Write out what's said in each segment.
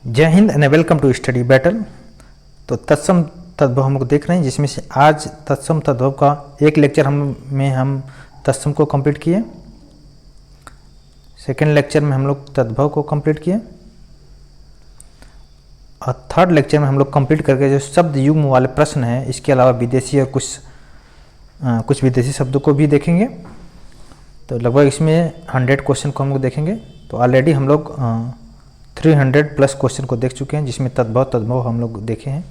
जय हिंद and welcome to study battle. तो तत्सम तद्भव हम लोग देख रहे हैं, जिसमें से आज तत्सम तद्भव का एक लेक्चर हम तत्सम को कंप्लीट किए। सेकेंड लेक्चर में हम लोग तद्भव को कंप्लीट किए और थर्ड लेक्चर में हम लोग कंप्लीट करके जो शब्द युग्म वाले प्रश्न हैं, इसके अलावा विदेशी और कुछ विदेशी शब्दों को भी देखेंगे। तो लगभग इसमें 100 क्वेश्चन को हम लोग देखेंगे। तो ऑलरेडी हम लोग 300 प्लस क्वेश्चन को देख चुके हैं, जिसमें तद्भव हम लोग देखे हैं।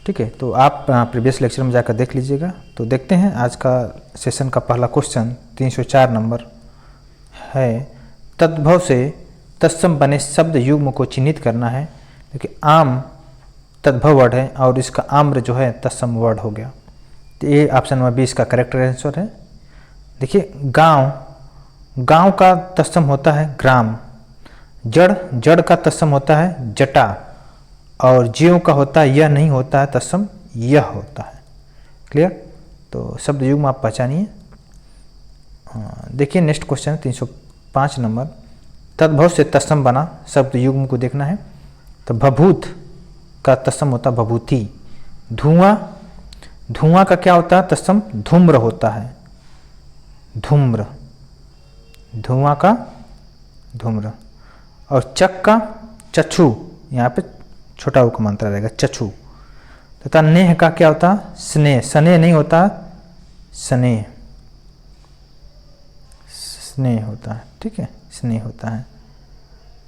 ठीक है, तो आप प्रीवियस लेक्चर में जाकर देख लीजिएगा। तो देखते हैं आज का सेशन का पहला क्वेश्चन 304 नंबर है, तद्भव से तत्सम बने शब्द युग्म को चिन्हित करना है। क्योंकि आम तद्भव वर्ड है और इसका आम्र जो है तत्सम वर्ड हो गया। तो ये ऑप्शन नंबर 20 का करेक्ट आंसर है। देखिए, गांव का तत्सम होता है ग्राम, जड़ का तत्सम होता है जटा, और ज्यों का होता है यह नहीं होता है तत्सम यह होता है। क्लियर? तो शब्द युग्म आप पहचानिए। देखिए नेक्स्ट क्वेश्चन है 305 नंबर, तद्भव से तत्सम बना शब्द युग्म को देखना है। तो भभूत का तत्सम होता है भभूति। धुआं का क्या होता है तत्सम धूम्र होता है, धूम्र, धुआं का धूम्र। और चक का चक्षु, यहाँ पे छोटा उ का मात्रा रहेगा चक्षु। तथा नेह का क्या होता है स्नेह, स्नेह नहीं होता स्नेह, स्नेह होता है। ठीक है, स्नेह होता है।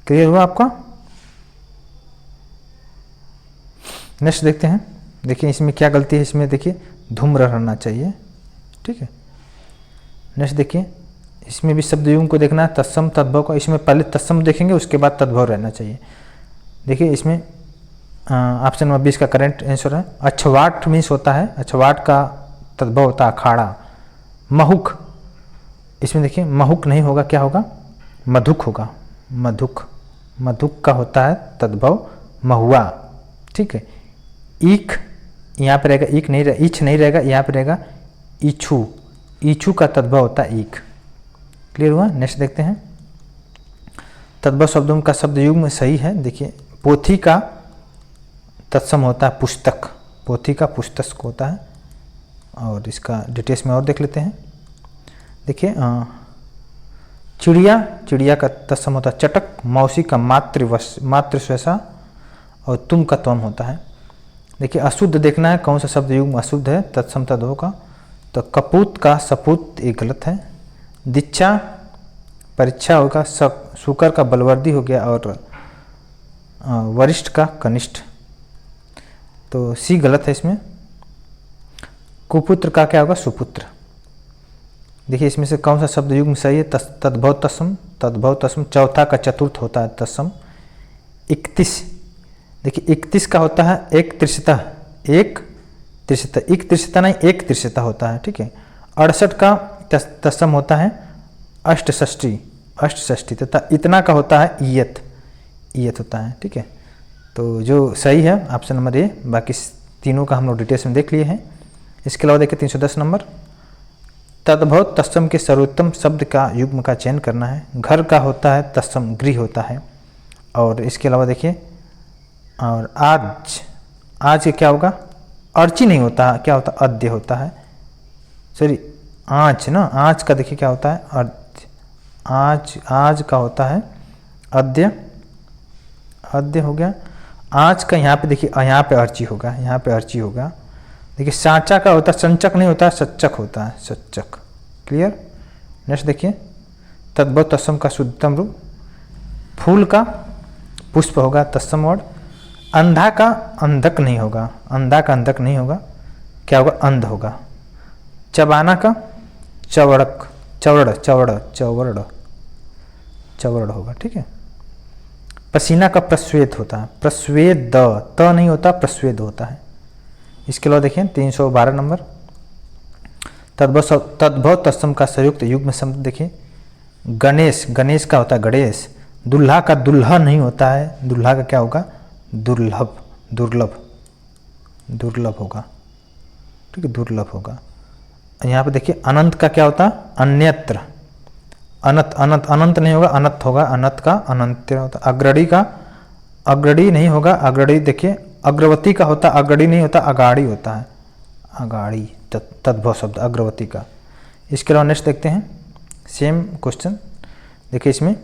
क्लियर हुआ आपका? नेक्स्ट देखते हैं। देखिए इसमें क्या गलती है, इसमें देखिए धूम्र रहना चाहिए। ठीक है, नेक्स्ट देखिए, इसमें भी शब्द युग्म को देखना है तत्सम तद्भव का। इसमें पहले तत्सम देखेंगे, उसके बाद तद्भव रहना चाहिए। देखिए इसमें ऑप्शन नंबर 20 का करेक्ट आंसर है। अछवाट मीन्स होता है, अछवाट का तद्भव होता है अखाड़ा। महुक, इसमें देखिए महुक नहीं होगा, क्या होगा मधुक होगा, मधुक, मधुक का होता है तद्भव महुआ। ठीक है, ईख यहाँ पे रहेगा, ईख नहीं रहेगा, ईछ नहीं रहेगा, यहाँ पे रहेगा ईछू, ईछू का तद्भव होता है ईख। क्लियर हुआ? नेक्स्ट देखते हैं। तद्भव शब्दों का शब्द युग्म सही है। देखिए, पोथी का तत्सम होता है पुस्तक, पोथी का पुस्तक होता है। और इसका डिटेल्स में और देख लेते हैं। देखिए चिड़िया का तत्सम होता है चटक। मौसी का मातृश्वसा और तुम का त्वम होता है। देखिए अशुद्ध देखना है, कौन सा शब्द युग्म अशुद्ध है तत्सम तद्भव का। तो कपूत का सपूत ये गलत है। दीक्षा परीक्षा होगा, शुकर का बलवर्दी हो गया, और वरिष्ठ का कनिष्ठ, तो सी गलत है इसमें। कुपुत्र का क्या होगा सुपुत्र। देखिए इसमें से कौन सा शब्द युग्म सही है, तद्भव तत्सम, तद्भव तत्सम। चौथा का चतुर्थ होता है तत्सम। 31, देखिए 31 का होता है एक त्रिशता, एक त्रिशता, एक त्रिशता नहीं एक त्रिशता होता है। ठीक है, 68 का तत्सम होता है अष्टषष्ठी, अष्टषष्ठी। तथा इतना का होता है ईयत, ईयत होता है। ठीक है, तो जो सही है ऑप्शन नंबर ए। बाकी तीनों का हम लोग डिटेल्स में देख लिए हैं। इसके अलावा देखिए 310 नंबर, तद्भव तत्सम के सर्वोत्तम शब्द का युग्म का चयन करना है। घर का होता है तत्सम गृह होता है। और इसके अलावा देखिए, और आज के क्या होगा अर्ची नहीं होता, क्या होता अद्य होता है। सॉरी आँच ना, आँच का देखिए क्या होता है अर्थ, आज का होता है अद्य, अद्य हो गया। आज का यहाँ पे देखिए, यहाँ पे अर्ची होगा, यहाँ पे अर्ची होगा। देखिए सांचा का होता है संचक नहीं होता, सच्चक होता है, सच्चक। क्लियर? नेक्स्ट देखिए, तद्भव तत्सम का शुद्धतम रूप। फूल का पुष्प होगा तत्सम वर्ड। अंधा का अंधक नहीं होगा, अंधा का अंधक नहीं होगा, क्या होगा अंध होगा। चबाना का चवड़क, चवड़ होगा। ठीक है, पसीना का प्रस्वेद होता है, प्रस्वेद त नहीं होता प्रस्वेद होता है। इसके अलावा देखिए 312 नंबर, तद्भव तत्सम का संयुक्त युग्म शब्द देखिए। गणेश, गणेश का होता है गणेश। दुल्हा का दुल्हा नहीं होता है, दुल्हा का क्या होगा दुर्लभ, दुर्लभ, दुर्लभ होगा। ठीक है, दुर्लभ होगा। यहाँ पे देखिए अनंत का क्या होता है अन्यत्र, अनंत, अनंत, अनंत नहीं होगा अनंत होगा, अनंत का अनंत होता। अग्रणी का अग्रणी नहीं होगा, अग्रणी देखिए अग्रवती का होता, अग्रणी नहीं होता, अगाड़ी होता है, अगाड़ी तद्भव शब्द अग्रवती का। इसके अलावा नेक्स्ट देखते हैं सेम क्वेश्चन। देखिए इसमें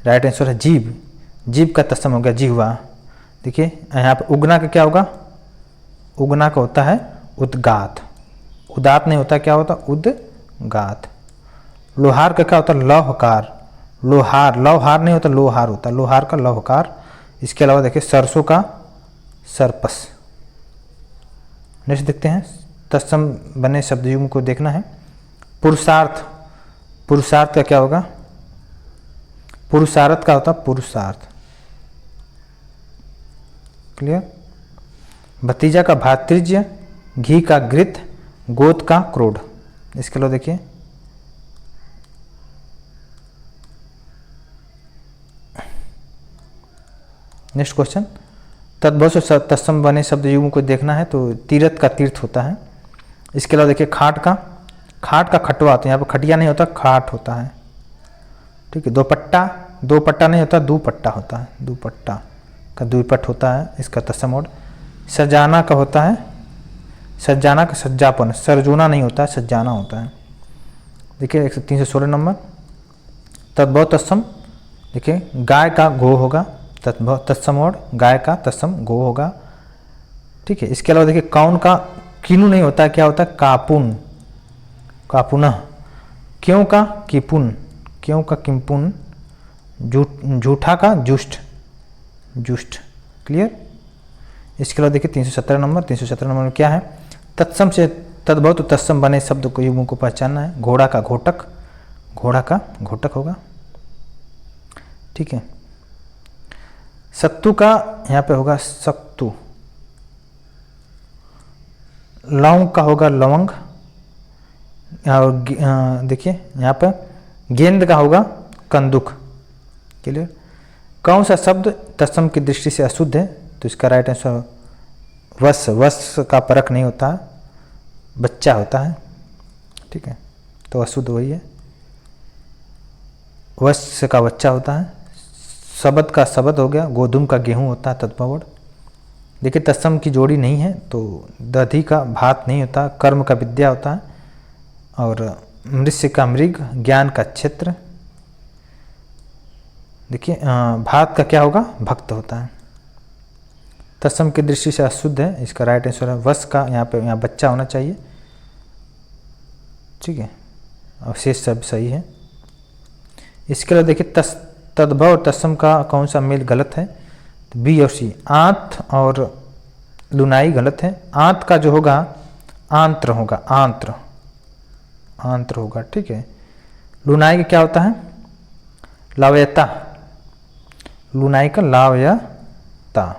राइट आंसर है जीव, जीव का तत्सम हो गया जिह्वा। देखिए यहाँ पर उगना का क्या होगा, उगना का होता है उद्गात, उदात नहीं होता, क्या होता उद्गात। लोहार का क्या होता है लौहकार, लोहार, लौहार नहीं होता लोहार होता, लोहार का लौहकार। इसके अलावा देखिए सरसों का सरपस। नेक्स्ट देखते हैं तत्सम बने शब्द युग्म को देखना है। पुरुषार्थ, पुरुषार्थ का क्या होगा, पुरुषार्थ का होता पुरुषार्थ, क्लियर। भतीजा का भातृज्य, घी का घृत, गोद का क्रोध। इसके अलावा देखिए नेक्स्ट क्वेश्चन, तद्भव से तत्सम बने शब्द युग्म को देखना है तो तीरथ का तीर्थ होता है। इसके अलावा देखिए खाट का, खाट का खटवा होता है, यहाँ पर खटिया नहीं होता खाट होता है, ठीक है। दोपट्टा, दो पट्टा नहीं होता दुपट्टा होता है, दुपट्टा का द्विपट होता है, इसका तत्सम मोड। सजाना का होता है, सज्जाना का सज्जापन, सरजोना नहीं होता है सज्जाना होता है। देखिए 316 नंबर तद्भव तत्सम, देखिए गाय का गो होगा, तद्भव तत्सम मोड गाय का तत्सम गो होगा, ठीक है। इसके अलावा देखिए कौन का किनु नहीं होता है, क्या होता है कापुन, कापुनः। क्यों का किपुन, क्यों का किमपुन। झूठा का जुष्ट, जुष्ट, क्लियर। इसके अलावा देखिए 317 नंबर, 317 नंबर में क्या है, तत्सम से तद्भव तो तत्सम बने शब्द को युग्मों को पहचानना है। घोड़ा का घोटक, घोड़ा का घोटक होगा, ठीक है। सत्तू का यहाँ पे होगा सत्तू, लौंग का होगा लवंग, और देखिए यहाँ पे गेंद का होगा कंदुक, क्लियर। कौन सा शब्द तत्सम की दृष्टि से अशुद्ध है, तो इसका राइट आंसर वत्स, वत्स का परख नहीं होता, बच्चा होता है, ठीक है, तो अशुद्ध वही है, वत्स का बच्चा होता है। शबद का शबद हो गया, गोधूम का गेहूं होता है तद्भव। देखिए तत्सम की जोड़ी नहीं है तो दधि का भात नहीं होता, कर्म का विद्या होता है, और मृष्य का मृग, ज्ञान का क्षेत्र। देखिए भात का क्या होगा भक्त होता है, तत्सम की दृष्टि से अशुद्ध है, इसका राइट आंसर है वश का, यहाँ बच्चा होना चाहिए, ठीक है, और शेष सब सही है। इसके अलावा देखिए तद्भव और तत्सम का कौन सा मेल गलत है, तो बी और सी। आंत और लुनाई गलत है, आंत का जो होगा आंत्र होगा, आंत्र, आंत्र होगा, ठीक है। लुनाई का क्या होता है लावयता, लुनाई का लावयता।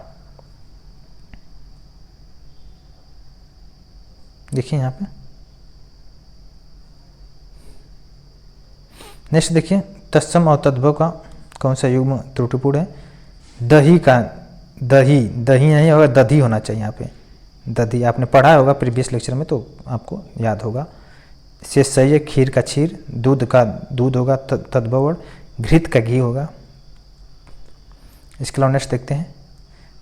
देखिए यहाँ पे नेक्स्ट देखिए तत्सम और तद्भव का कौन सा युग्म त्रुटिपूर्ण है। दही का, दही, दही नहीं होगा दधी होना चाहिए, यहाँ पे दधी आपने पढ़ा होगा प्रीवियस लेक्चर में तो आपको याद होगा। शेष सही है, खीर का क्षीर, दूध का दूध होगा तद्भव, घृत का घी होगा। इसके अलावा नेक्स्ट देखते हैं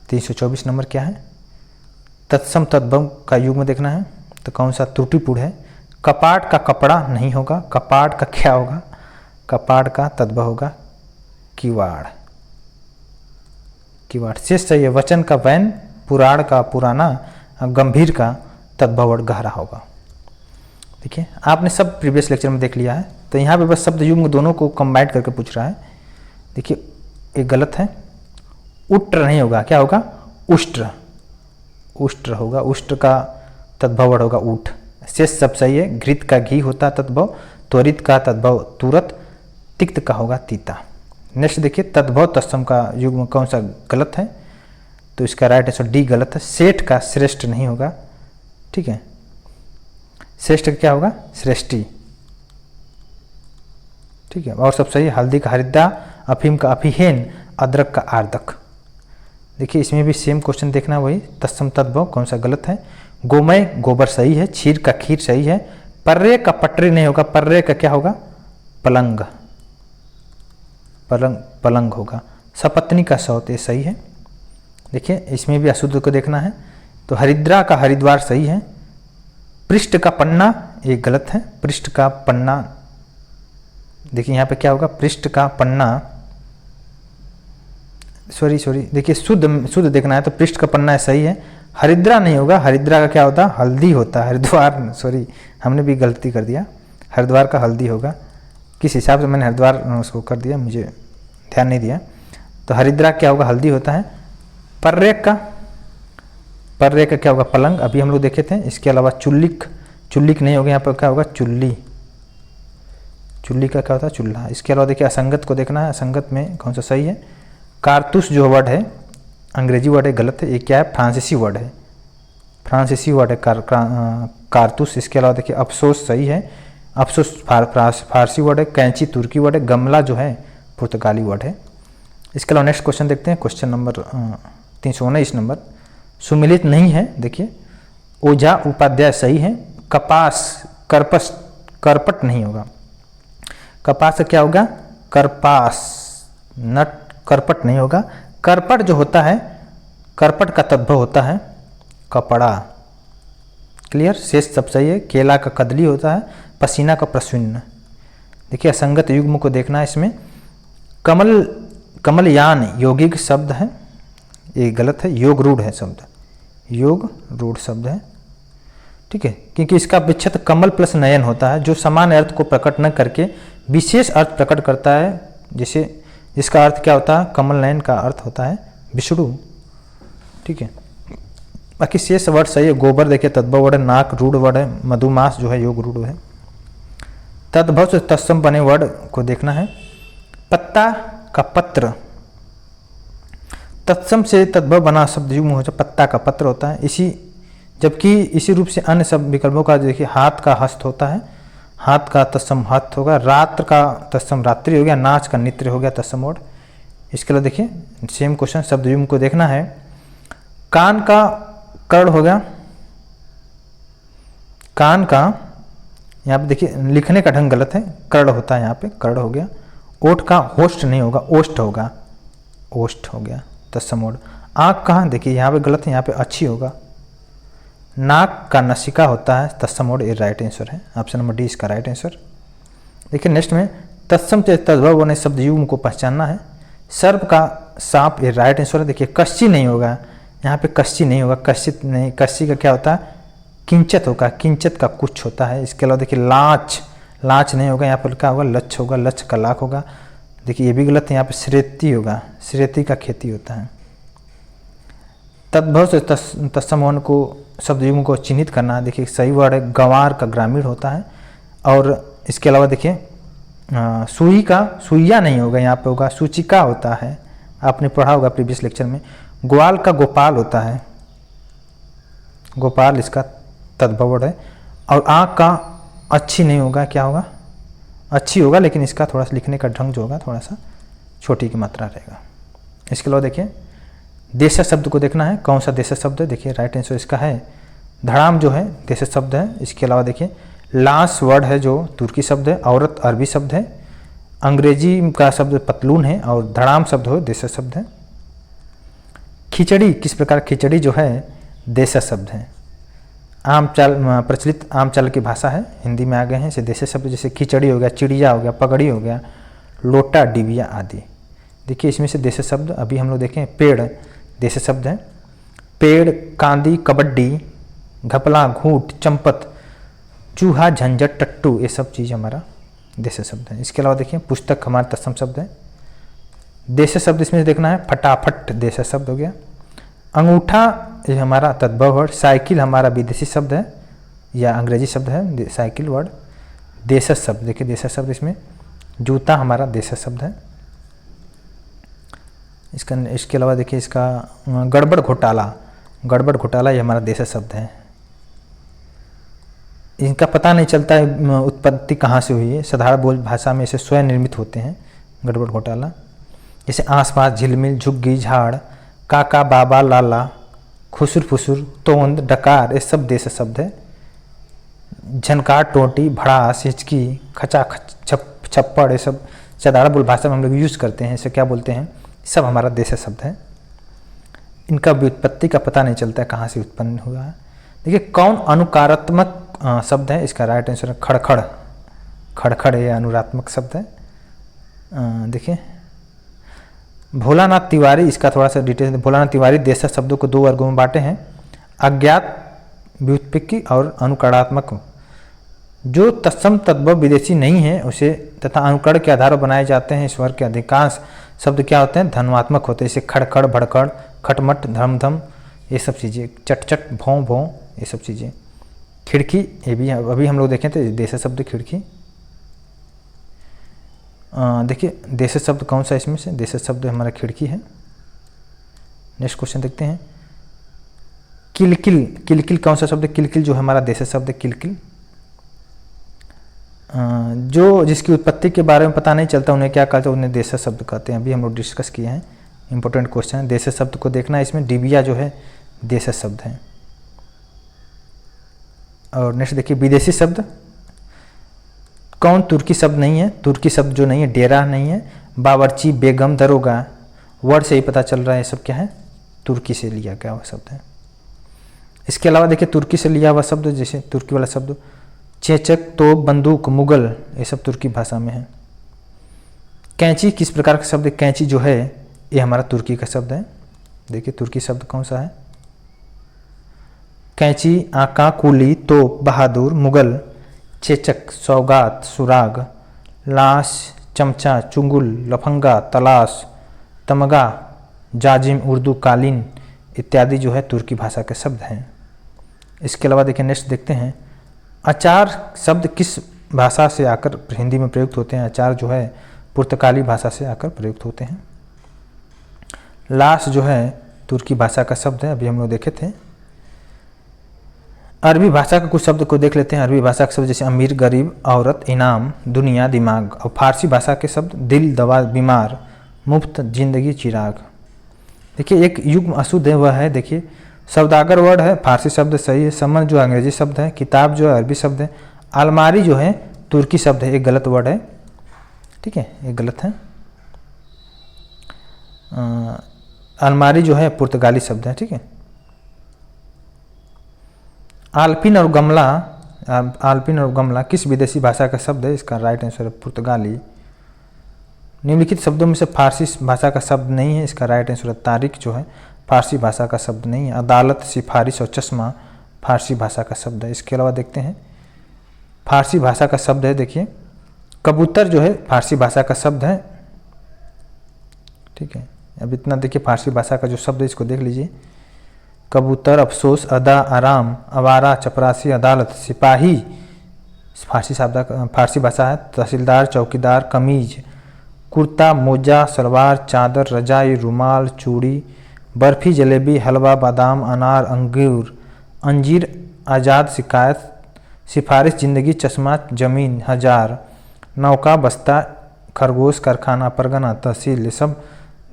324 नंबर क्या है, तत्सम तद्भव का युग्म देखना है तो कौन सा त्रुटिपूर्ण है। कपाट का कपड़ा नहीं होगा, कपाट का क्या होगा, कपाट का तद्भव होगा किवाड़, किवाड़। शेष सही है, वचन का वैन, पुराण का पुराना, गंभीर का तद्भव गहरा होगा। देखिए आपने सब प्रीवियस लेक्चर में देख लिया है, तो यहाँ पे बस शब्द युग्म दोनों को कंबाइंड करके पूछ रहा है। देखिए ये गलत है, उष्ट्र नहीं होगा, क्या होगा उष्ट्र, उष्ट्र होगा, उष्ट्र का तद्भव होगा ऊठ। शेष सब सही है, घृत का घी होता तद्भव, त्वरित का तद्भव तुरत, तिक्त का होगा तीता। नेक्स्ट देखिए तद्भव तत्सम का युग्म कौन सा गलत है, तो इसका राइट आंसर डी गलत है। सेठ का श्रेष्ठ नहीं होगा, ठीक है, श्रेष्ठ का क्या होगा श्रेष्ठी, ठीक है, और सब सही। हल्दी का हरिद्रा, अफीम का अफीहेन, अदरक का आर्दक। देखिए इसमें भी सेम क्वेश्चन देखना, वही तत्सम तद्भव कौन सा गलत है। गोमय गोबर सही है, क्षीर का खीर सही है, पर्रे का पटरी नहीं होगा, पर्रे का क्या होगा पलंग, पलंग, पलंग होगा। सपत्नी का सौत ये सही है। देखिए इसमें भी अशुद्ध को देखना है। तो हरिद्रा का हरिद्वार सही है। पृष्ठ का पन्ना ये गलत है। पृष्ठ का पन्ना, देखिए यहाँ पे क्या होगा, पृष्ठ का पन्ना, सॉरी देखिए शुद्ध देखना है तो पृष्ठ का पन्ना सही है। हरिद्रा नहीं होगा, हरिद्रा का क्या होता है, हल्दी होता है। हरिद्वार, सॉरी हमने भी गलती कर दिया, हरिद्वार का हल्दी होगा। किस हिसाब से मैंने हरिद्वार उसको कर दिया, मुझे ध्यान नहीं दिया। तो हरिद्रा क्या होगा, हल्दी होता है। पर्रेक का क्या होगा, पलंग, अभी हम लोग देखे थे। इसके अलावा चुल्लिक नहीं होगा, यहाँ पर क्या होगा, चुल्ली का क्या होता है, चूल्हा। इसके अलावा देखिए असंगत को देखना है, असंगत में कौन सा सही है। कारतूस जो वर्ड है अंग्रेजी वर्ड है, गलत है। ये क्या है, फ्रांसीसी वर्ड है, कारतूस। इसके अलावा देखिए अफसोस सही है, अफसोस फारसी वर्ड है। कैंची तुर्की वर्ड है। गमला जो है पुर्तगाली वर्ड है। इसके अलावा नेक्स्ट क्वेश्चन देखते हैं, क्वेश्चन नंबर 319 नंबर। सुमिलित नहीं है, देखिए ओझा उपाध्याय सही है। कपास करपट नहीं होगा, कपास से क्या होगा, करपास, नट, करपट नहीं होगा। करपट जो होता है, करपट का तद्भव होता है कपड़ा। क्लियर, शेष सब सही है। केला का कदली होता है, पसीना का प्रस्विन्न। देखिए असंगत युग्म को देखना है इसमें। कमलयान यौगिक शब्द है, ये गलत है। योग रूढ़ है शब्द, योग रूढ़ शब्द है, ठीक है, क्योंकि इसका विच्छेद कमल प्लस नयन होता है, जो समान अर्थ को प्रकट न करके विशेष अर्थ प्रकट करता है। जैसे इसका अर्थ क्या होता है, कमल नयन का अर्थ होता है विष्णु, ठीक है। बाकी शेष वर्ड सही है। गोबर देखिए तद्भव वर्ड है। नाक रूढ़ वर्ड है। मधुमास जो है योग रूढ़ है। तद्भव से तत्सम बने वर्ड को देखना है। पत्ता का पत्र, तत्सम से तद्भव बना शब्द युग्म हो जाए, पत्ता का पत्र होता है। जबकि इसी रूप से अन्य सब विकल्पों का देखिए हाथ का हस्त होता है, हाथ का तत्सम हस्त होगा। रात्र का तत्सम रात्रि हो गया। नाच का नित्र हो गया तत्सम वर्ड। इसके लिए देखिए सेम क्वेश्चन, शब्द युग्म को देखना है। कान का कर्ण हो गया, कान का, यहाँ पे देखिए लिखने का ढंग गलत है, कर्ण होता है यहाँ पे, कर्ण हो गया। ओठ का होस्ट नहीं होगा, ओष्ठ होगा, ओष्ठ हो गया तत्सम वर्ड। आँख कहाँ, देखिए यहाँ पे गलत है, यहाँ पे अच्छी होगा। नाक का नसिका होता है तत्सम वर्ड, ये राइट आंसर है। ऑप्शन नंबर डी इसका राइट आंसर। देखिए नेक्स्ट में तत्सम से तद्भव बने शब्द युग्म को पहचानना है। सर्प का सांप, ये राइट आंसर है। देखिए कश्ची नहीं होगा, यहाँ पे कश्ची नहीं होगा, कश्चित नहीं। कश्ची का क्या होता है, किंचत होगा, किंचत का कुछ होता है। इसके अलावा देखिए लाच नहीं होगा, यहाँ पर क्या होगा, लक्ष्य होगा, लक्ष्य का लाख होगा। देखिए ये भी गलत है, यहाँ पे श्रेती होगा, श्रेती का खेती होता है। तद्भव से तत्सम होने को शब्द युग्म को चिन्हित करना है। देखिए सही वर्ड है, गंवार का ग्रामीण होता है। और इसके अलावा देखिए सुई का सुइया नहीं होगा, यहाँ पे होगा सूचिका होता है, आपने पढ़ा होगा प्रीवियस लेक्चर में। ग्वाल का गोपाल होता है, गोपाल इसका तद्भव वर्ड है। और आँख का अच्छी नहीं होगा, क्या होगा, अच्छी होगा, लेकिन इसका थोड़ा सा लिखने का ढंग जो होगा थोड़ा सा छोटी की मात्रा रहेगा। इसके अलावा देखिए देश शब्द को देखना है, कौन सा देश शब्द है। देखिए राइट आंसर इसका है धड़ाम जो है देश शब्द है। इसके अलावा देखिए लाश वर्ड है जो तुर्की शब्द है। औरत अरबी शब्द है। अंग्रेजी का शब्द पतलून है और धड़ाम शब्द हो देश शब्द है। खिचड़ी किस प्रकार, खिचड़ी जो है देश शब्द है। प्रचलित आम चाल की भाषा है, हिंदी में आ गए हैं इसे देश शब्द। जैसे खिचड़ी हो गया, चिड़िया हो गया, पगड़ी हो गया, लोटा, डिबिया आदि। देखिए इसमें से देश शब्द अभी हम लोग देखें, पेड़ देश शब्द है। पेड़, कांदी, कबड्डी, घपला, घूट, चंपत, चूहा, झंझट, टट्टू, ये सब चीज़ हमारा देश शब्द है। इसके अलावा देखिए पुस्तक हमारा तत्सम शब्द है। देश शब्द इसमें से देखना है, फटाफट देश शब्द हो गया। अंगूठा ये हमारा तद्भव वर्ड। साइकिल हमारा विदेशी शब्द है या अंग्रेजी शब्द है, साइकिल वर्ड। देश शब्द देखिए देश शब्द इसमें जूता हमारा देश शब्द है। इसके अलावा देखिए इसका गड़बड़ घोटाला ये हमारा देश शब्द है। इनका पता नहीं चलता है उत्पत्ति कहाँ से हुई है, साधारण बोल भाषा में इसे स्वयं निर्मित होते हैं गड़बड़ घोटाला। जैसे आसपास, झिलमिल, झुग्गी, झाड़, काका, बाबा, लाला, खुसुर फुसुर, तोंद, डकार, ये सब देश शब्द है। झनकार, टोटी, भड़ास, हिचकी, खचा छप्पड़, ये सब साधारण बोल भाषा में हम लोग यूज़ करते हैं। इसे क्या बोलते हैं, सब हमारा देश शब्द है। इनका व्युत्पत्ति का पता नहीं चलता है कहाँ से उत्पन्न हुआ है। देखिए कौन अनुकारात्मक शब्द है, इसका राइट आंसर है खड़खड़। खड़खड़ ये अनुरात्मक शब्द है। देखिए भोलानाथ तिवारी, इसका थोड़ा सा डिटेल। भोलानाथ तिवारी देशज शब्दों को 2 वर्गों में बांटे हैं, अज्ञात व्युत्पत्ति और अनुकरणात्मक। जो तत्सम तद्भव विदेशी नहीं है उसे तथा अनुकरण के आधार पर बनाए जाते हैं इस वर्ग के अधिकांश शब्द क्या होते हैं, धन्वात्मक होते हैं। जैसे खड़खड़, भड़कड़, खटमट, धर्मधम, ये सब चीज़ें, चटचट, भों भों, ये सब चीज़ें। खिड़की, ये भी अभी हम लोग देखें थे देशज शब्द खिड़की। देखिए देशज शब्द कौन सा इसमें से, देशज शब्द हमारा खिड़की है। नेक्स्ट क्वेश्चन देखते हैं, किलकिल। किलकिल कौन सा शब्द है, किलकिल जो हमारा देशज शब्द है किलकिल। जो जिसकी उत्पत्ति के बारे में पता नहीं चलता उन्हें क्या कहते हैं, उन्हें देशज शब्द कहते हैं। अभी हम लोग डिस्कस किए हैं, इंपॉर्टेंट क्वेश्चन है। देशज शब्द को देखना है, इसमें डिबिया जो है देशज शब्द है। और नेक्स्ट देखिए विदेशी शब्द कौन, तुर्की शब्द नहीं है। तुर्की शब्द जो नहीं है, डेरा नहीं है। बावर्ची, बेगम, दरोगा, वर्ड से ही पता चल रहा है ये सब क्या है, तुर्की से लिया गया हुआ शब्द है। इसके अलावा देखिए तुर्की से लिया हुआ शब्द, जैसे तुर्की वाला शब्द चेचक, तोप, बंदूक, मुगल, ये सब तुर्की भाषा में है। कैंची किस प्रकार का शब्द है, कैंची जो है ये हमारा तुर्की का शब्द है। देखिए तुर्की शब्द कौन सा है, कैंची, आका, कुली, तोप, बहादुर, मुगल, चेचक, सौगात, सुराग, लाश, चमचा, चुंगुल, लफंगा, तलाश, तमगा, जाजिम, उर्दू, कालीन इत्यादि जो है तुर्की भाषा के शब्द हैं। इसके अलावा देखिए नेक्स्ट देखते हैं, अचार शब्द किस भाषा से आकर हिंदी में प्रयुक्त होते हैं। अचार जो है पुर्तगाली भाषा से आकर प्रयुक्त होते हैं। लाश जो है तुर्की भाषा का शब्द है, अभी हम लोग देखे थे। अरबी भाषा का कुछ शब्द को देख लेते हैं। अरबी भाषा के शब्द जैसे अमीर, गरीब, औरत, इनाम, दुनिया, दिमाग। और फारसी भाषा के शब्द दिल, दवा, बीमार, मुफ्त, जिंदगी, चिराग। देखिए एक युग्म अशुद्ध है वह है, देखिए सौदागर वर्ड है, फारसी शब्द सही है। समन जो अंग्रेजी शब्द है, किताब जो है अरबी शब्द है। अलमारी जो है तुर्की शब्द है, एक गलत वर्ड है, ठीक है, ये गलत है। अलमारी जो है पुर्तगाली शब्द है, ठीक है। आल्पिन और गमला, आल्पिन और गमला किस विदेशी भाषा का शब्द है, इसका राइट आंसर है पुर्तगाली। निम्नलिखित शब्दों में से फारसी भाषा का शब्द नहीं है, इसका राइट आंसर है तारीख जो है फारसी भाषा का शब्द नहीं है। अदालत, सिफारिश और चश्मा फारसी भाषा का शब्द है। इसके अलावा देखते हैं फारसी भाषा का शब्द है, देखिए कबूतर जो है फारसी भाषा का शब्द है, ठीक है। अब इतना देखिए फारसी भाषा का जो शब्द है इसको देख लीजिए, कबूतर, अफसोस, अदा, आराम, आवारा, चपरासी, अदालत, सिपाही फारसी शब्द फारसी भाषा है। तहसीलदार, चौकीदार, कमीज, कुर्ता, मोजा, सलवार, चादर, रजाई, रुमाल, चूड़ी, बर्फी, जलेबी, हलवा, बादाम, अनार, अंगूर, अंजीर, आज़ाद, शिकायत, सिफारिश, जिंदगी, चश्मा, जमीन, हजार, नौका, बस्ता, खरगोश, कारखाना, परगना, तहसील, ये सब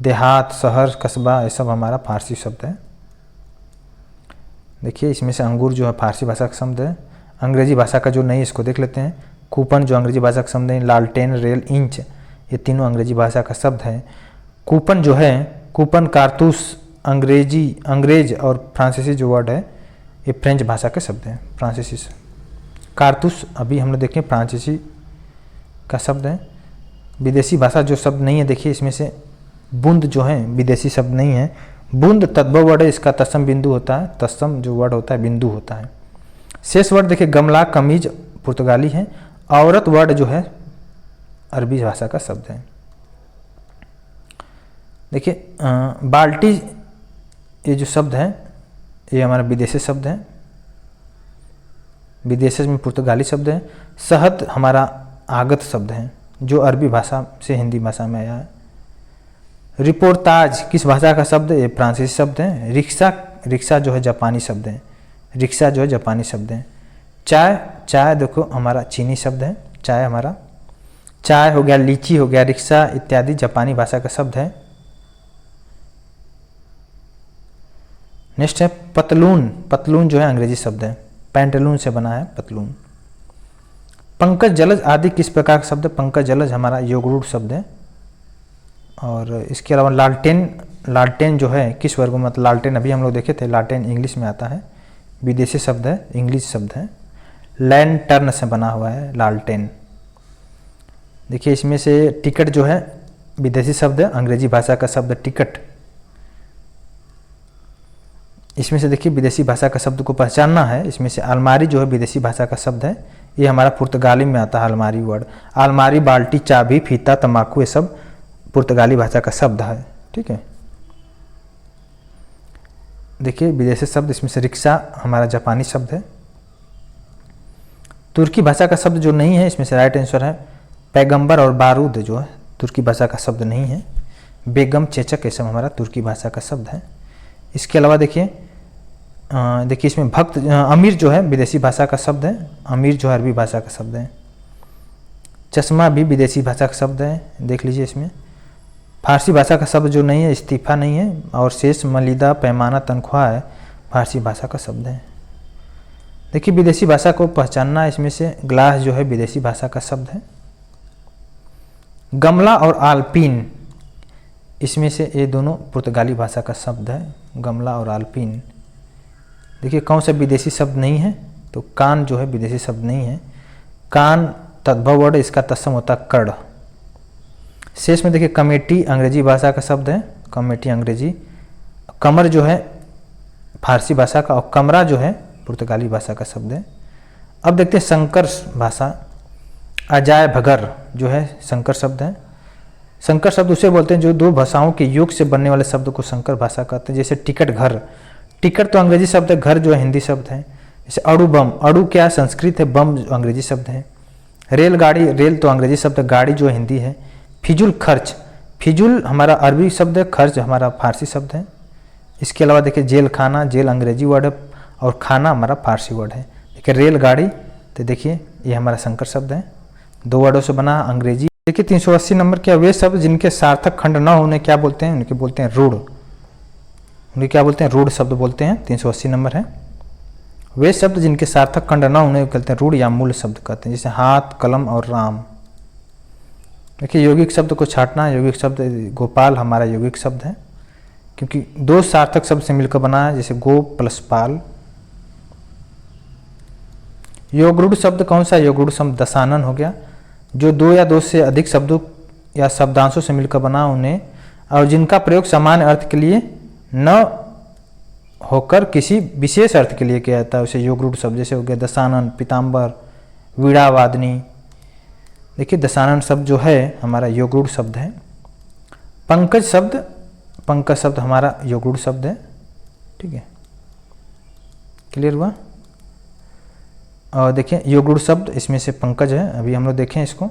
देहात, शहर, कस्बा, ये सब हमारा फारसी शब्द है। देखिए इसमें से अंगूर जो है फारसी भाषा का शब्द है। अंग्रेजी भाषा का जो नहीं इसको देख लेते हैं। कूपन जो अंग्रेजी भाषा का शब्द है। लालटेन, रेल, इंच, ये तीनों अंग्रेजी भाषा का शब्द है। कूपन जो है, कूपन, कारतूस अंग्रेज और फ्रांसीसी जो वर्ड है ये फ्रेंच भाषा के शब्द हैं, फ्रांसीसी से। कारतूस अभी हम लोग देखें फ्रांसीसी का शब्द है। विदेशी भाषा जो शब्द नहीं है, देखिए इसमें से बूंद जो है विदेशी शब्द नहीं है। बूंद तद्भव वर्ड है, इसका तत्सम बिंदु होता है, तत्सम जो वर्ड होता है बिंदु होता है। शेष वर्ड देखिए गमला, कमीज पुर्तगाली है। औरत वर्ड जो है अरबी भाषा का शब्द है। देखिए बाल्टी ये जो शब्द है ये हमारा विदेशी शब्द है, विदेशी में पुर्तगाली शब्द है। शहद हमारा आगत शब्द है जो अरबी भाषा से हिंदी भाषा में आया है। रिपोर्टाज किस भाषा का शब्द है, ये फ्रांसीसी शब्द है। रिक्शा, रिक्शा जो है जापानी शब्द है, रिक्शा जो है जापानी शब्द है। चाय, चाय देखो हमारा चीनी शब्द है, चाय हमारा, चाय हो गया, लीची हो गया, रिक्शा इत्यादि जापानी भाषा का शब्द है। नेक्स्ट है पतलून, पतलून जो है अंग्रेजी शब्द है, पैंटलून से बना है पतलून। पंकज, जलज आदि किस प्रकार का शब्द है, पंकज जलज हमारा योगरूढ़ शब्द है। और इसके अलावा लालटेन लालटेन जो है किस वर्ग में, मतलब लालटेन अभी हम लोग देखे थे, लालटेन इंग्लिश में आता है, विदेशी शब्द है, इंग्लिश शब्द है, लैंटर्न से बना हुआ है लालटेन। देखिए इसमें से टिकट जो है विदेशी शब्द है, अंग्रेजी भाषा का शब्द टिकट। इसमें से देखिए विदेशी भाषा का शब्द को पहचानना है। इसमें से अलमारी जो है विदेशी भाषा का शब्द है, ये हमारा पुर्तगाली में आता है अलमारी वर्ड। अलमारी, बाल्टी, चाबी, फीता, तम्बाकू, ये सब पुर्तगाली भाषा का शब्द है। ठीक है, देखिए विदेशी शब्द, इसमें से रिक्शा हमारा जापानी शब्द है। तुर्की भाषा का शब्द जो नहीं है, इसमें से राइट आंसर है पैगंबर और बारूद जो है तुर्की भाषा का शब्द नहीं है। बेगम, चेचक, ये सब हमारा तुर्की भाषा का शब्द है। इसके अलावा देखिए इसमें भक्त, अमीर जो है विदेशी भाषा का शब्द है, अमीर जो है अरबी भाषा का शब्द है। चश्मा भी विदेशी भाषा का शब्द है, देख लीजिए। इसमें फारसी भाषा का शब्द जो नहीं है, इस्तीफा नहीं है, और शेष, मलिदा, पैमाना, तनख्वाह है फारसी भाषा का शब्द है। देखिए विदेशी भाषा को पहचानना, इसमें से ग्लास जो है विदेशी भाषा का शब्द है। गमला और आल्पीन, इसमें से ये दोनों पुर्तगाली भाषा का शब्द है, गमला और आल्पीन। देखिए कौन सा विदेशी शब्द नहीं है, तो कान जो है विदेशी शब्द नहीं है। कान तद्भव वर्ड, इसका तत्सम होता है कर्ण। शेष में देखिए कमेटी अंग्रेजी भाषा का शब्द है, कमेटी अंग्रेजी। कमर जो है फारसी भाषा का, और कमरा जो है पुर्तगाली भाषा का शब्द है। अब देखते हैं संकर भाषा। अजाय भगर जो है संकर शब्द है। संकर शब्द उसे बोलते हैं जो दो भाषाओं के योग से बनने वाले शब्द को संकर भाषा कहते हैं। जैसे टिकट, घर, टिकट तो अंग्रेजी शब्द है, घर जो है हिंदी शब्द है। जैसे अड़ू, बम, अड़ू क्या संस्कृत है, बम जो अंग्रेजी शब्द है। रेलगाड़ी, रेल तो अंग्रेजी शब्द है, गाड़ी जो हिंदी है। फिजूल खर्च, फिजूल हमारा अरबी शब्द है, खर्च हमारा फारसी शब्द है। इसके अलावा देखिए जेल खाना, जेल अंग्रेजी वर्ड है, और खाना हमारा फारसी वर्ड है। देखिए रेलगाड़ी, तो देखिए ये हमारा संकर शब्द है, दो वर्डों से बना, अंग्रेजी। देखिए 380 नंबर के वे शब्द जिनके सार्थक खंड न होने क्या बोलते हैं, उनके बोलते हैं रूढ़। उन्हें क्या बोलते हैं, रूढ़ शब्द बोलते हैं। 380 नंबर है। वे शब्द जिनके सार्थक खंड न होने कहते हैं रूढ़ या मूल शब्द कहते हैं। जैसे हाथ, कलम और राम। देखिए यौगिक शब्द को छांटना, यौगिक शब्द गोपाल हमारा यौगिक शब्द है, क्योंकि दो सार्थक शब्द से मिलकर बना है, जैसे गो प्लस पाल। योगरूढ़ शब्द कौन सा, योगरूढ़ शब्द दशानन हो गया, जो दो या दो से अधिक शब्दों या शब्दांशों से मिलकर बना उन्हें, और जिनका प्रयोग सामान्य अर्थ के लिए न होकर किसी विशेष अर्थ के लिए किया जाता है, उसे योगरूढ़ शब्द। जैसे हो गया दशानन, पीताम्बर, वीणा वादनी। देखिए दशानन शब्द जो है हमारा योगरूढ़ शब्द है। पंकज शब्द, पंकज शब्द हमारा योगरूढ़ शब्द है। ठीक है, क्लियर हुआ। और देखिए योगरूढ़ शब्द, इसमें से पंकज है, अभी हम लोग देखें इसको।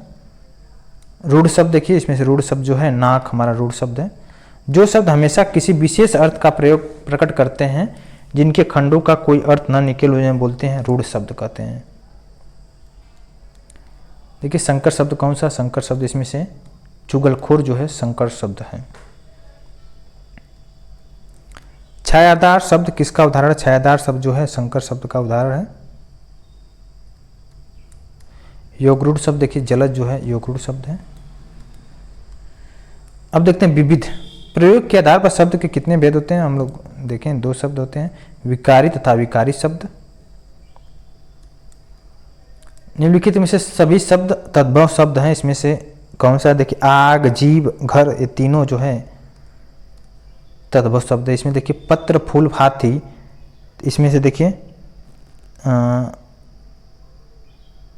रूढ़ शब्द देखिए, इसमें से रूढ़ शब्द जो है नाक हमारा रूढ़ शब्द है। जो शब्द हमेशा किसी विशेष अर्थ का प्रयोग प्रकट करते हैं, जिनके खंडों का कोई अर्थ न निकल उन्हें बोलते हैं रूढ़ शब्द कहते हैं। देखिए संकर शब्द कौन सा, संकर शब्द इसमें से चुगलखोर जो है संकर शब्द है। छायादार शब्द किसका उदाहरण, छायादार शब्द जो है संकर शब्द का उदाहरण है। योगरूढ़ शब्द देखिए जलज जो है योगरूढ़ शब्द है। अब देखते हैं विविध। प्रयोग के आधार पर शब्द के कितने भेद होते हैं, हम लोग देखें दो शब्द होते हैं, विकारी तथा विकारी शब्द। निम्नलिखित में से सभी शब्द तद्भव शब्द हैं, इसमें से कौन सा, देखिए आग, जीव, घर, ये तीनों जो है तद्भव शब्द है। इसमें देखिए पत्र, फूल, हाथी, इसमें से देखिए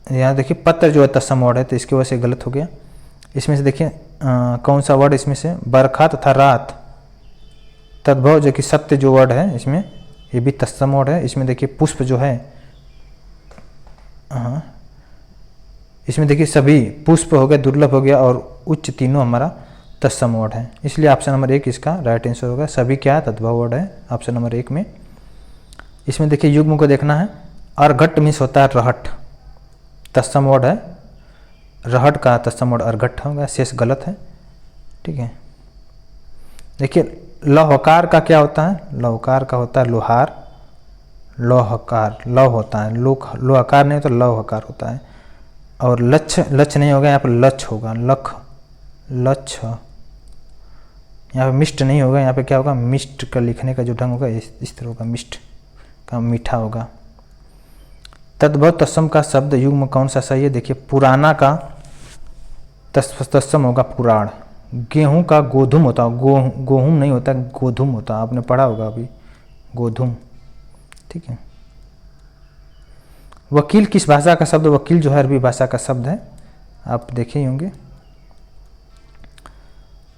यहाँ देखिए पत्र जो है तत्सम वर्ड है, तो इसकी वजह से गलत हो गया। इसमें से देखिए कौन सा वर्ड, इसमें से बरखा तथा रात तद्भव, जो कि सत्य जो वर्ड है इसमें, ये भी तत्सम वर्ड है। इसमें देखिए पुष्प जो है, इसमें देखिए सभी पुष्प हो गया, दुर्लभ हो गया और उच्च, तीनों हमारा तत्सम वर्ड है। इसलिए ऑप्शन नंबर 1 इसका राइट आंसर होगा। सभी क्या तद्भव वर्ड है ऑप्शन नंबर 1 में। इसमें देखिए युग्म को देखना है। अर्घट मीन्स होता है रहट, तत्सम वर्ड है। रहट का तत्सम वर्ड अर्घट होगा, शेष गलत है। ठीक है, देखिए लौहकार का क्या होता है, लौहकार का होता है लोहार। लौहकार लौह होता है, लोहकार नहीं तो लौहकार होता है। और लक्ष्य, लक्ष्य नहीं होगा यहाँ पर लक्ष्य होगा, लख, लक्ष्य। यहाँ पे मिष्ट नहीं होगा, यहाँ पे क्या होगा, मिष्ट का लिखने का जो ढंग होगा इस तरह होगा, मिष्ट का मीठा होगा। तद्भव तत्सम का शब्द युग्म कौन सा सही है? देखिए पुराना का तत्सम होगा पुराण। गेहूं का गोधूम होता है, गोहूम नहीं होता, गोधूम होता है, आपने पढ़ा होगा अभी, गोधूम। ठीक है। वकील किस भाषा का शब्द? वकील जो है अरबी भाषा का शब्द है, आप देखे ही होंगे।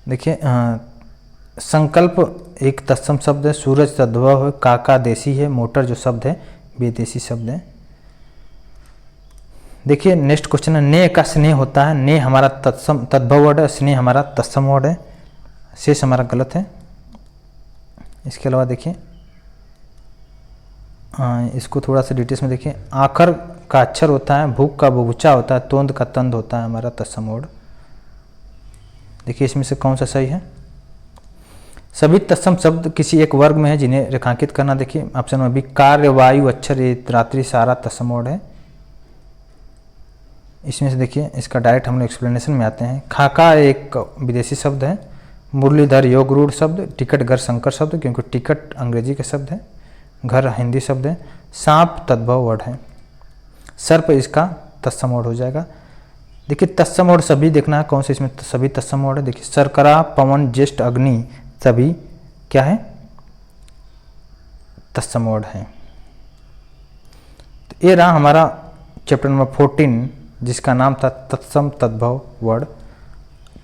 देखिए संकल्प एक तत्सम शब्द है, सूरज तद्भव है, काका देसी है, मोटर जो शब्द है विदेशी शब्द है। देखिए नेक्स्ट क्वेश्चन है, ने का स्नेह होता है, ने हमारा तद्भव वर्ड है, स्नेह हमारा तत्सम वर्ड है, शेष हमारा गलत है। इसके अलावा देखिए इसको थोड़ा सा डिटेल्स में देखिए, आखर का अक्षर होता है, भूख का बुभुचा होता है, तोंद का तंद होता है हमारा तत्सम वर्ड। देखिए इसमें से कौन सा सही है? सभी तत्सम शब्द किसी एक वर्ग में है जिन्हें रेखांकित करना। देखिए ऑप्शन में भी कार्य, वायु, अक्षर, रात्रि सारा तत्सम वर्ड है। इसमें से देखिए इसका डायरेक्ट हम लोग एक्सप्लेनेशन में आते हैं। खाका एक विदेशी शब्द है, मुरलीधर योग रूढ़ शब्द, टिकट घर संकर शब्द क्योंकि टिकट अंग्रेजी का शब्द है, घर हिंदी शब्द है, सांप तद्भव वर्ड है, सर्प इसका तत्सम वर्ड हो जाएगा। देखिए तत्सम वर्ड सभी देखना है कौन से इसमें सभी तत्सम वर्ड है। देखिए शर्करा, पवन, ज्येष्ठ, अग्नि सभी क्या है? तत्सम वर्ड है। तो ये रहा हमारा चैप्टर नंबर 14 जिसका नाम था तत्सम तद्भव वर्ड,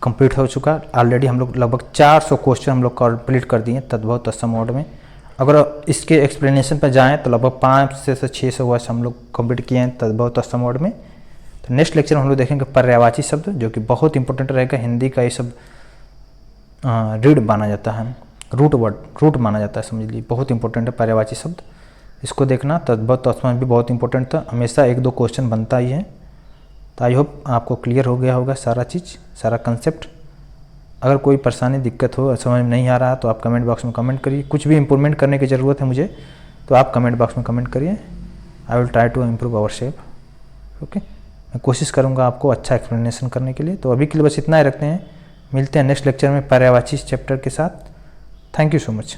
कंप्लीट हो चुका। ऑलरेडी हम लोग लगभग 400 क्वेश्चन हम लोग कंप्लीट कर दिए तद्भव तत्सम वर्ड में। अगर इसके एक्सप्लेनेशन पर जाएं तो लगभग 500 से 600 वर्ड हम लोग कंप्लीट किए हैं तद्भव तत्सम वर्ड में। तो नेक्स्ट लेक्चर में हम लोग देखेंगे पर्यायवाची शब्द, जो कि बहुत इंपॉर्टेंट रहेगा। हिंदी का ये शब्द रीड माना जाता है, रूट वर्ड, रूट माना जाता है, समझ लीजिए बहुत इंपॉर्टेंट है पर्यायवाची शब्द। इसको देखना। तद्भव तत्सम भी बहुत इंपॉर्टेंट था, हमेशा 1-2 क्वेश्चन बनता ही है। तो आई होप आपको क्लियर हो गया होगा सारा चीज़, सारा कंसेप्ट। अगर कोई परेशानी दिक्कत हो, समझ में नहीं आ रहा तो आप कमेंट बॉक्स में कमेंट करिए। कुछ भी इम्प्रूवमेंट करने की ज़रूरत है मुझे तो आप कमेंट बॉक्स में कमेंट करिए। I will try to improve our shape. Okay, मैं कोशिश करूँगा आपको अच्छा एक्सप्लेनेशन करने के लिए। तो अभी के लिए बस इतना ही रखते हैं, मिलते हैं नेक्स्ट लेक्चर में पर्यायवाची चैप्टर के साथ। Thank you so much.